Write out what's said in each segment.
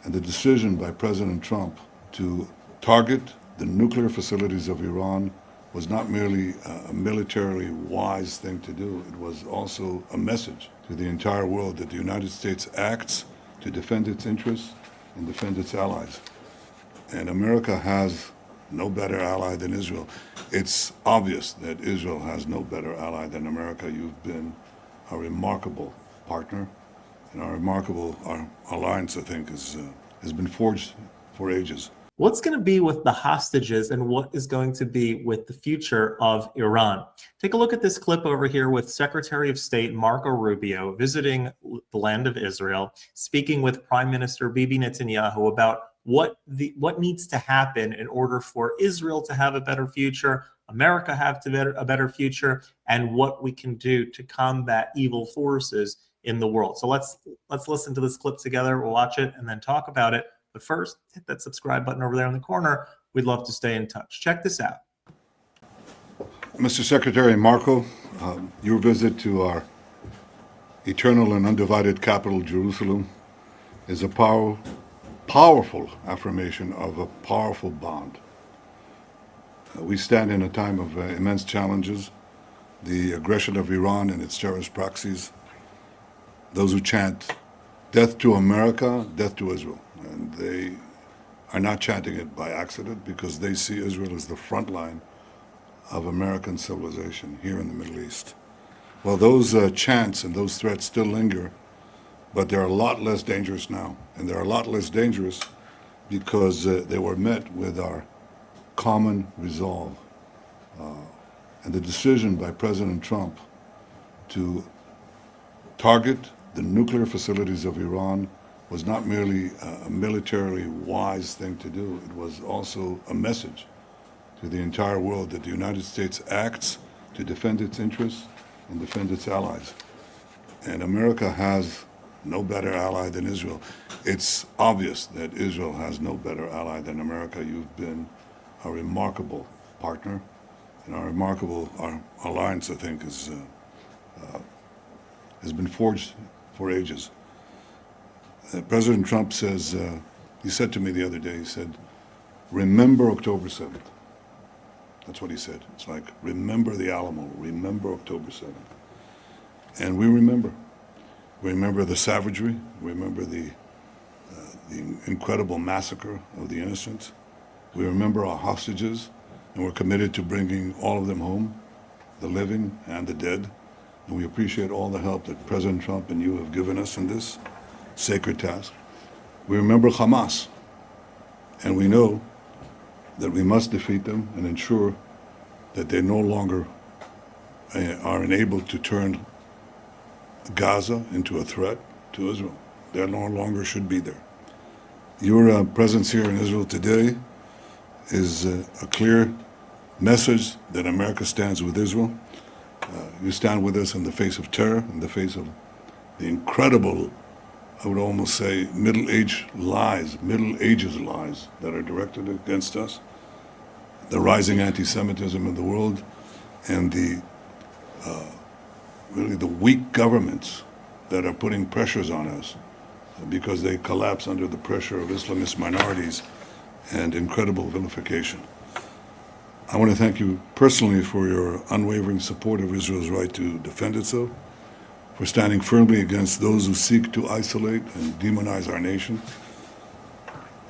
And the decision by President Trump to target the nuclear facilities of Iran was not merely a militarily wise thing to do, it was also a message to the entire world that the United States acts to defend its interests and defend its allies. And America has no better ally than Israel. It's obvious that Israel has no better ally than America. You've been a remarkable partner, and our alliance, I think, has been forged for ages. What's going to be with the hostages and what is going to be with the future of Iran? Take a look at this clip over here with Secretary of State Marco Rubio visiting the land of Israel, speaking with Prime Minister Bibi Netanyahu about what needs to happen in order for Israel to have a better future, America have a better future, and what we can do to combat evil forces in the world. So let's listen to this clip together. We'll watch it and then talk about it. But first, hit that subscribe button over there in the corner. We'd love to stay in touch. Check this out. Mr. Secretary Marco, your visit to our eternal and undivided capital, Jerusalem, is a powerful affirmation of a powerful bond. We stand in a time of immense challenges, the aggression of Iran and its terrorist proxies, those who chant death to America, death to Israel. And they are not chanting it by accident because they see Israel as the front line of American civilization here in the Middle East. Well, those chants and those threats still linger, but they're a lot less dangerous now. And they're a lot less dangerous because they were met with our common resolve. And the decision by President Trump to target the nuclear facilities of Iran was not merely a militarily wise thing to do, it was also a message to the entire world that the United States acts to defend its interests and defend its allies. And America has no better ally than Israel. It's obvious that Israel has no better ally than America. You've been a remarkable partner, and our alliance, I think, has been forged for ages. President Trump says, he said to me the other day, he said, remember October 7th. That's what he said. It's like, remember the Alamo, remember October 7th. And we remember. We remember the savagery, we remember the incredible massacre of the innocents. We remember our hostages, and we're committed to bringing all of them home, the living and the dead. And we appreciate all the help that President Trump and you have given us in this sacred task. We remember Hamas, and we know that we must defeat them and ensure that they no longer are enabled to turn Gaza into a threat to Israel. They no longer should be there. Your presence here in Israel today is a clear message that America stands with Israel. You stand with us in the face of terror, in the face of the incredible, I would almost say, Middle Ages lies that are directed against us, the rising anti-Semitism in the world, and really the weak governments that are putting pressures on us because they collapse under the pressure of Islamist minorities and incredible vilification. I want to thank you personally for your unwavering support of Israel's right to defend itself, for standing firmly against those who seek to isolate and demonize our nation.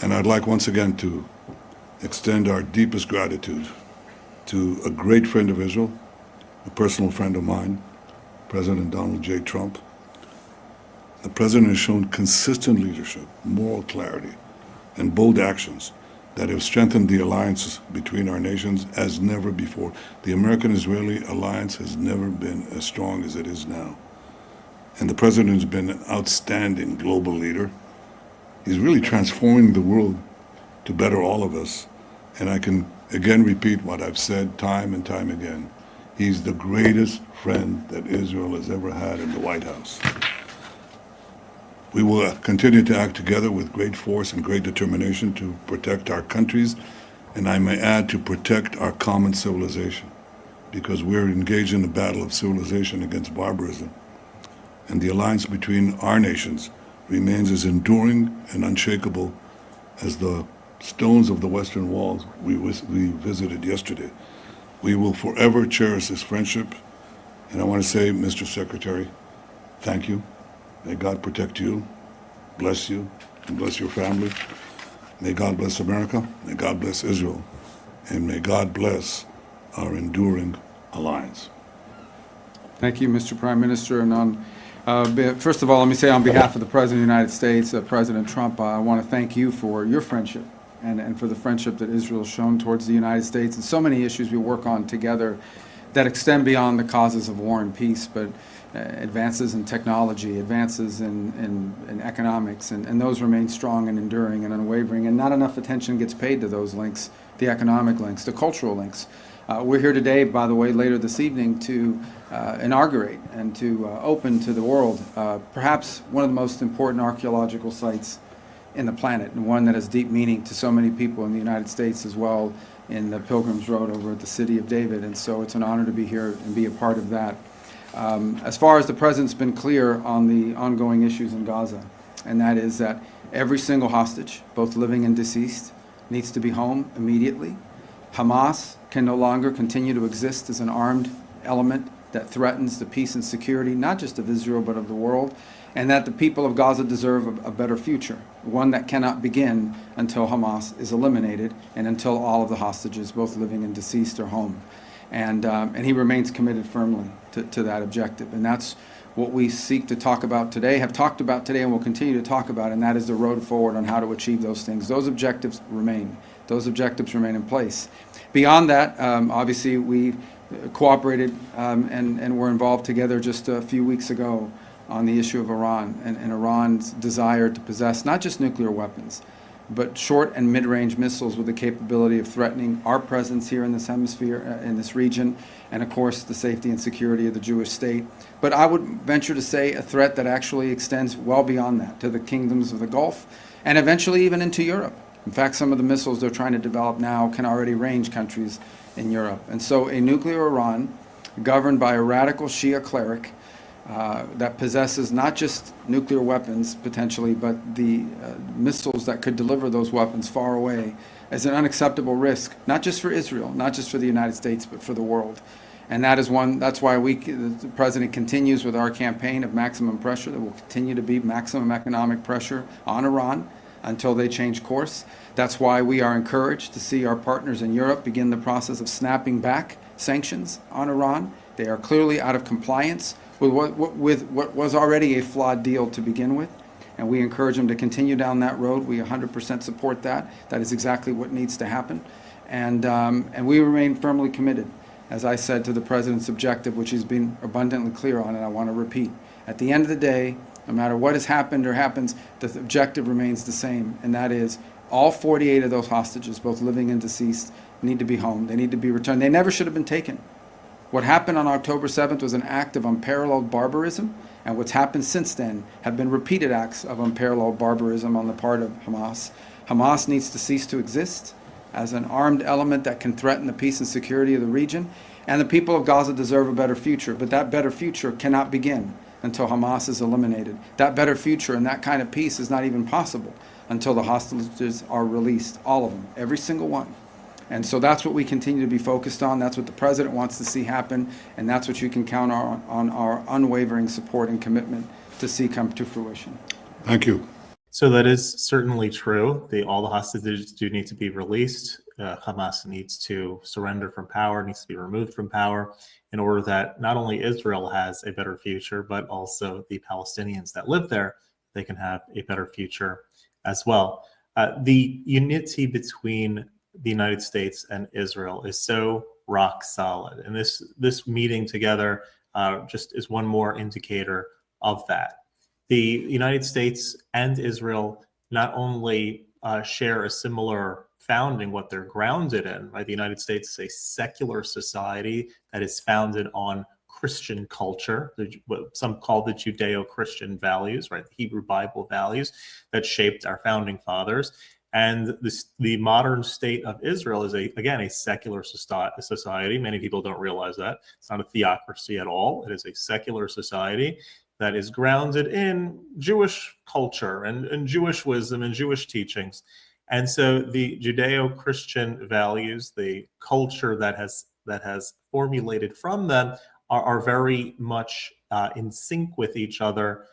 And I'd like once again to extend our deepest gratitude to a great friend of Israel, a personal friend of mine, President Donald J. Trump. The president has shown consistent leadership, moral clarity, and bold actions that have strengthened the alliances between our nations as never before. The American-Israeli alliance has never been as strong as it is now. And the president has been an outstanding global leader. He's really transforming the world to better all of us. And I can again repeat what I've said time and time again. He's the greatest friend that Israel has ever had in the White House. We will continue to act together with great force and great determination to protect our countries, and I may add, to protect our common civilization, because we're engaged in a battle of civilization against barbarism. And the alliance between our nations remains as enduring and unshakable as the stones of the Western Walls we visited yesterday. We will forever cherish this friendship. And I want to say, Mr. Secretary, thank you. May God protect you, bless you, and bless your family. May God bless America. May God bless Israel. And may God bless our enduring alliance. Thank you, Mr. Prime Minister. And first of all, let me say on behalf of the President of the United States, President Trump, I want to thank you for your friendship and for the friendship that Israel has shown towards the United States and so many issues we work on together that extend beyond the causes of war and peace, but advances in technology, advances in economics, and those remain strong and enduring and unwavering. And not enough attention gets paid to those links, the economic links, the cultural links. We're here today, by the way, later this evening to inaugurate and to open to the world perhaps one of the most important archaeological sites in the planet, and one that has deep meaning to so many people in the United States as well, in the Pilgrim's Road over at the City of David. And so it's an honor to be here and be a part of that. As far as the President's been clear on the ongoing issues in Gaza, and that is that every single hostage, both living and deceased, needs to be home immediately. Hamas can no longer continue to exist as an armed element that threatens the peace and security, not just of Israel, but of the world, and that the people of Gaza deserve a better future, one that cannot begin until Hamas is eliminated and until all of the hostages, both living and deceased, are home. And he remains committed firmly to that objective. And that's what we seek to talk about today, have talked about today, and will continue to talk about, and that is the road forward on how to achieve those things. Those objectives remain. Those objectives remain in place. Beyond that, obviously, we cooperated and were involved together just a few weeks ago on the issue of Iran and Iran's desire to possess not just nuclear weapons, but short and mid-range missiles with the capability of threatening our presence here in this hemisphere, in this region, and of course the safety and security of the Jewish state. But I would venture to say a threat that actually extends well beyond that to the kingdoms of the Gulf and eventually even into Europe. In fact, some of the missiles they're trying to develop now can already range countries in Europe. And so a nuclear Iran governed by a radical Shia cleric that possesses not just nuclear weapons potentially, but the missiles that could deliver those weapons far away, is an unacceptable risk, not just for Israel, not just for the United States, but for the world. And that's why the President continues with our campaign of maximum pressure. There will continue to be maximum economic pressure on Iran until they change course. That's why we are encouraged to see our partners in Europe begin the process of snapping back sanctions on Iran. They are clearly out of compliance with what was already a flawed deal to begin with, and we encourage them to continue down that road. We 100% support that. That is exactly what needs to happen, and we remain firmly committed, as I said, to the President's objective, which he's been abundantly clear on, and I want to repeat. At the end of the day, no matter what has happened or happens, the objective remains the same, and that is all 48 of those hostages, both living and deceased, need to be home. They need to be returned. They never should have been taken. What happened on October 7th was an act of unparalleled barbarism, and what's happened since then have been repeated acts of unparalleled barbarism on the part of Hamas. Hamas needs to cease to exist as an armed element that can threaten the peace and security of the region, and the people of Gaza deserve a better future, but that better future cannot begin until Hamas is eliminated. That better future and that kind of peace is not even possible until the hostages are released, all of them, every single one. And so that's what we continue to be focused on. That's what the President wants to see happen, and that's what you can count on our unwavering support and commitment to see come to fruition. Thank you. So that is certainly true. All the hostages do need to be released. Hamas needs to surrender from power, needs to be removed from power in order that not only Israel has a better future, but also the Palestinians that live there, they can have a better future as well. The unity between the United States and Israel is so rock solid. And this meeting together just is one more indicator of that. The United States and Israel not only share a similar founding, what they're grounded in, right? The United States is a secular society that is founded on Christian culture, what some call the Judeo-Christian values, right? The Hebrew Bible values that shaped our founding fathers. And the modern state of Israel is, again, a secular society. Many people don't realize that. It's not a theocracy at all. It is a secular society. that is grounded in Jewish culture and Jewish wisdom and Jewish teachings. And so the Judeo-Christian values, the culture that has formulated from them, are very much in sync with each other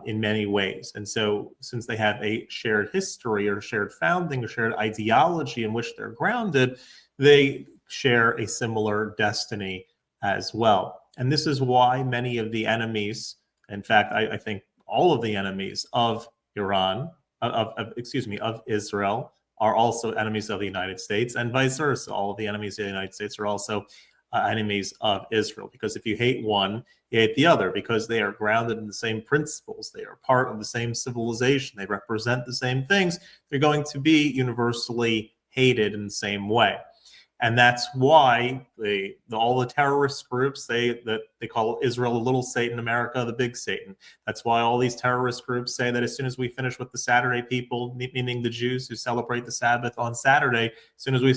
in many ways. And so since they have a shared history or shared founding or shared ideology in which they're grounded, they share a similar destiny as well. And this is why many of the enemies, in fact, I think all of the enemies of Iran, of Israel, are also enemies of the United States, and vice versa. All of the enemies of the United States are also enemies of Israel, because if you hate one, you hate the other, because they are grounded in the same principles. They are part of the same civilization. They represent the same things. They're going to be universally hated in the same way. And that's why all the terrorist groups say that they call Israel the little Satan, America the big Satan. That's why all these terrorist groups say that as soon as we finish with the Saturday people, meaning the Jews who celebrate the Sabbath on Saturday, as soon as we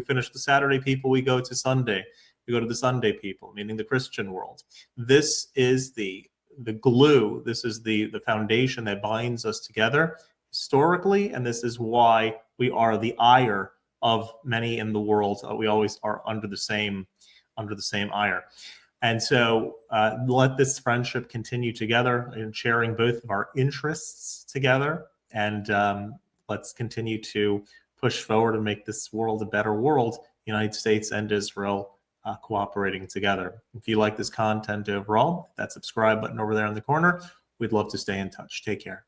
finish the Saturday people, we go to Sunday. We go to the Sunday people, meaning the Christian world. This is the glue. This is the foundation that binds us together historically, and this is why we are the ire of many in the world. We always are under the same ire. And so let this friendship continue together in sharing both of our interests together. And let's continue to push forward and make this world a better world, United States and Israel cooperating together. If you like this content overall, hit that subscribe button over there in the corner. We'd love to stay in touch. Take care.